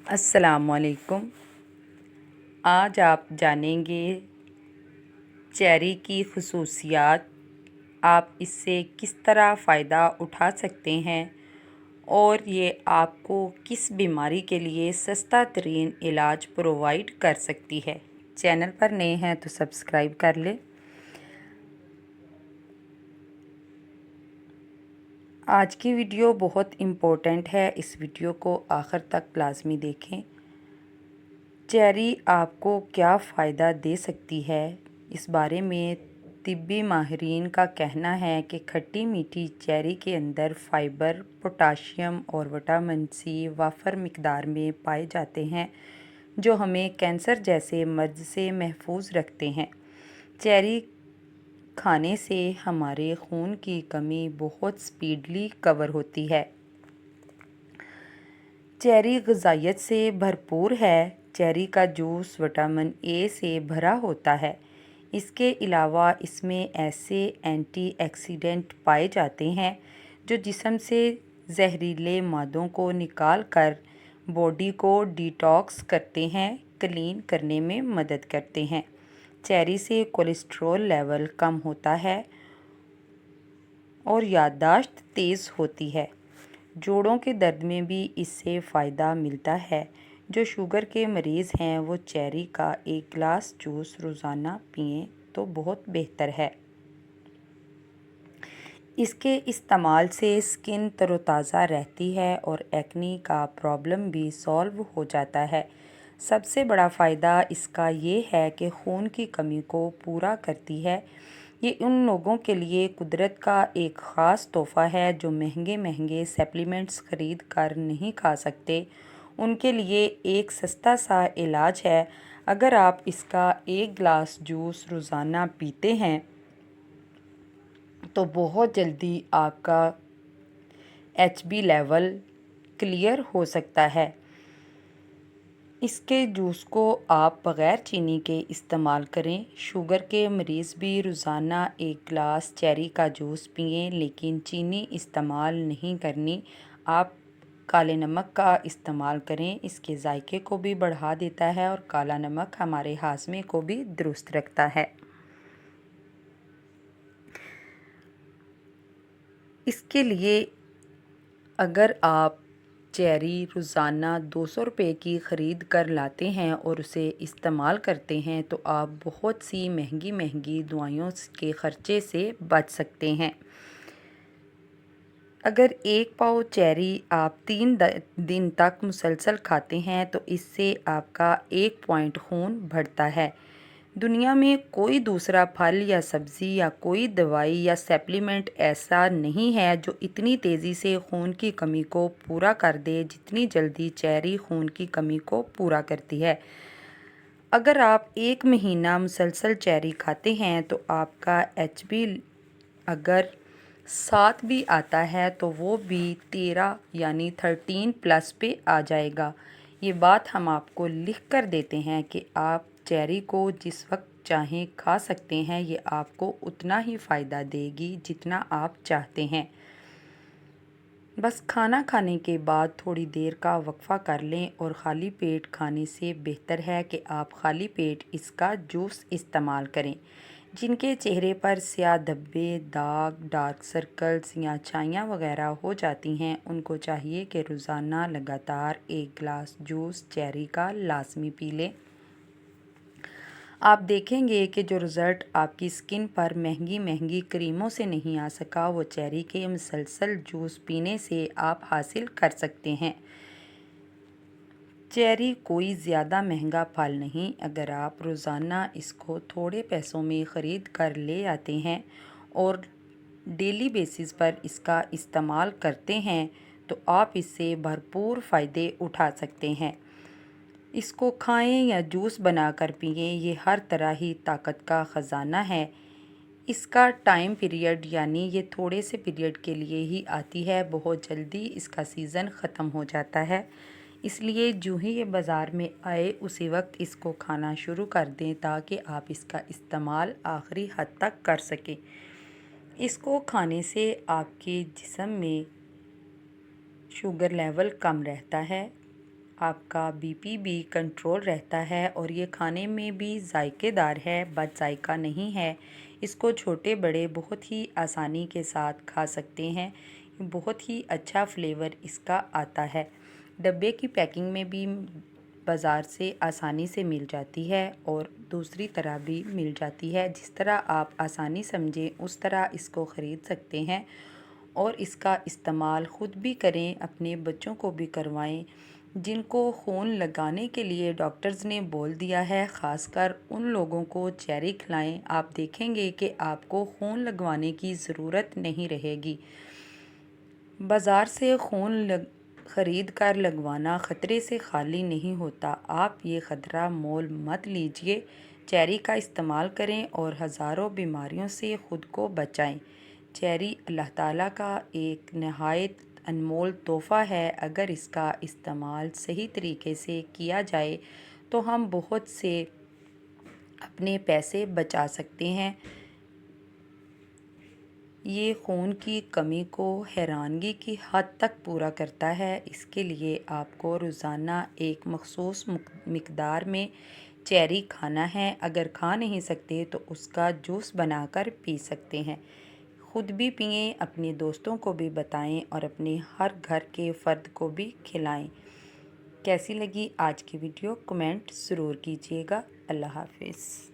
السلام علیکم۔ آج آپ جانیں گے چیری کی خصوصیات، آپ اس سے کس طرح فائدہ اٹھا سکتے ہیں اور یہ آپ کو کس بیماری کے لیے سستا ترین علاج پرووائڈ کر سکتی ہے۔ چینل پر نئے ہیں تو سبسکرائب کر لیں۔ آج کی ویڈیو بہت امپورٹنٹ ہے، اس ویڈیو کو آخر تک لازمی دیکھیں۔ چیری آپ کو کیا فائدہ دے سکتی ہے، اس بارے میں طبی ماہرین کا کہنا ہے کہ کھٹی میٹھی چیری کے اندر فائبر، پوٹاشیم اور وٹامن سی وافر مقدار میں پائے جاتے ہیں جو ہمیں کینسر جیسے مرض سے محفوظ رکھتے ہیں۔ چیری کھانے سے ہمارے خون کی کمی بہت سپیڈلی کور ہوتی ہے۔ چیری غذائیت سے بھرپور ہے۔ چیری کا جوس وٹامن اے سے بھرا ہوتا ہے۔ اس کے علاوہ اس میں ایسے اینٹی آکسیڈنٹ پائے جاتے ہیں جو جسم سے زہریلے مادوں کو نکال کر باڈی کو ڈیٹاکس کرتے ہیں، کلین کرنے میں مدد کرتے ہیں۔ چیری سے کولیسٹرول لیول کم ہوتا ہے اور یادداشت تیز ہوتی ہے۔ جوڑوں کے درد میں بھی اس سے فائدہ ملتا ہے۔ جو شوگر کے مریض ہیں وہ چیری کا ایک گلاس جوس روزانہ پئیں تو بہت بہتر ہے۔ اس کے استعمال سے اسکن تر و تازہ رہتی ہے اور ایکنی کا پرابلم بھی سالو ہو جاتا ہے۔ سب سے بڑا فائدہ اس کا یہ ہے کہ خون کی کمی کو پورا کرتی ہے۔ یہ ان لوگوں کے لیے قدرت کا ایک خاص تحفہ ہے جو مہنگے سپلیمنٹس خرید کر نہیں کھا سکتے۔ ان کے لیے ایک سستا سا علاج ہے۔ اگر آپ اس کا ایک گلاس جوس روزانہ پیتے ہیں تو بہت جلدی آپ کا HB لیول کلیئر ہو سکتا ہے۔ اس کے جوس کو آپ بغیر چینی کے استعمال کریں۔ شوگر کے مریض بھی روزانہ ایک گلاس چیری کا جوس پئیں، لیکن چینی استعمال نہیں کرنی۔ آپ کالے نمک کا استعمال کریں، اس کے ذائقے کو بھی بڑھا دیتا ہے اور کالا نمک ہمارے ہاضمے کو بھی درست رکھتا ہے۔ اس کے لیے اگر آپ چیری روزانہ 200 روپے کی خرید کر لاتے ہیں اور اسے استعمال کرتے ہیں تو آپ بہت سی مہنگی دوائیوں کے خرچے سے بچ سکتے ہیں۔ اگر ایک پاؤ چیری آپ 3 دن تک مسلسل کھاتے ہیں تو اس سے آپ کا 1 پوائنٹ خون بڑھتا ہے۔ دنیا میں کوئی دوسرا پھل یا سبزی یا کوئی دوائی یا سپلیمنٹ ایسا نہیں ہے جو اتنی تیزی سے خون کی کمی کو پورا کر دے جتنی جلدی چیری خون کی کمی کو پورا کرتی ہے۔ اگر آپ 1 مہینہ مسلسل چیری کھاتے ہیں تو آپ کا HB اگر 7 بھی آتا ہے تو وہ بھی 13 یعنی 13+ پہ آ جائے گا۔ یہ بات ہم آپ کو لکھ کر دیتے ہیں کہ آپ چیری کو جس وقت چاہیں کھا سکتے ہیں، یہ آپ کو اتنا ہی فائدہ دے گی جتنا آپ چاہتے ہیں۔ بس کھانا کھانے کے بعد تھوڑی دیر کا وقفہ کر لیں اور خالی پیٹ کھانے سے بہتر ہے کہ آپ خالی پیٹ اس کا جوس استعمال کریں۔ جن کے چہرے پر سیاہ دھبے، داغ، ڈارک سرکلز یا چھائیاں وغیرہ ہو جاتی ہیں، ان کو چاہیے کہ روزانہ لگاتار ایک گلاس جوس چیری کا لازمی پی لیں۔ آپ دیکھیں گے کہ جو رزلٹ آپ کی اسکن پر مہنگی کریموں سے نہیں آ سکا وہ چیری کے مسلسل جوس پینے سے آپ حاصل کر سکتے ہیں۔ چیری کوئی زیادہ مہنگا پھل نہیں۔ اگر آپ روزانہ اس کو تھوڑے پیسوں میں خرید کر لے آتے ہیں اور ڈیلی بیسس پر اس کا استعمال کرتے ہیں تو آپ اس سے بھرپور فائدے اٹھا سکتے ہیں۔ اس کو کھائیں یا جوس بنا کر پئیں، یہ ہر طرح ہی طاقت کا خزانہ ہے۔ اس کا ٹائم پیریڈ یعنی یہ تھوڑے سے پیریڈ کے لیے ہی آتی ہے، بہت جلدی اس کا سیزن ختم ہو جاتا ہے۔ اس لیے جو ہی یہ بازار میں آئے اسی وقت اس کو کھانا شروع کر دیں تاکہ آپ اس کا استعمال آخری حد تک کر سکیں۔ اس کو کھانے سے آپ کے جسم میں شوگر لیول کم رہتا ہے، آپ کا BP بھی کنٹرول رہتا ہے اور یہ کھانے میں بھی ذائقے دار ہے، بد ذائقہ نہیں ہے۔ اس کو چھوٹے بڑے بہت ہی آسانی کے ساتھ کھا سکتے ہیں۔ بہت ہی اچھا فلیور اس کا آتا ہے۔ ڈبے کی پیکنگ میں بھی بازار سے آسانی سے مل جاتی ہے اور دوسری طرح بھی مل جاتی ہے۔ جس طرح آپ آسانی سمجھیں اس طرح اس کو خرید سکتے ہیں اور اس کا استعمال خود بھی کریں، اپنے بچوں کو بھی کروائیں جن کو خون لگانے کے لیے ڈاکٹرز نے بول دیا ہے۔ خاص کر ان لوگوں کو چیری کھلائیں، آپ دیکھیں گے کہ آپ کو خون لگوانے کی ضرورت نہیں رہے گی۔ بازار سے خون خرید کر لگوانا خطرے سے خالی نہیں ہوتا۔ آپ یہ خطرہ مول مت لیجیے، چیری کا استعمال کریں اور ہزاروں بیماریوں سے خود کو بچائیں۔ چیری اللہ تعالیٰ کا ایک نہایت انمول تحفہ ہے۔ اگر اس کا استعمال صحیح طریقے سے کیا جائے تو ہم بہت سے اپنے پیسے بچا سکتے ہیں۔ یہ خون کی کمی کو حیرانگی کی حد تک پورا کرتا ہے۔ اس کے لیے آپ کو روزانہ ایک مخصوص مقدار میں چیری کھانا ہے۔ اگر کھا نہیں سکتے تو اس کا جوس بنا کر پی سکتے ہیں۔ خود بھی پئیں، اپنے دوستوں کو بھی بتائیں اور اپنے ہر گھر کے فرد کو بھی کھلائیں۔ کیسی لگی آج کی ویڈیو کمنٹ ضرور کیجیے گا۔ اللہ حافظ۔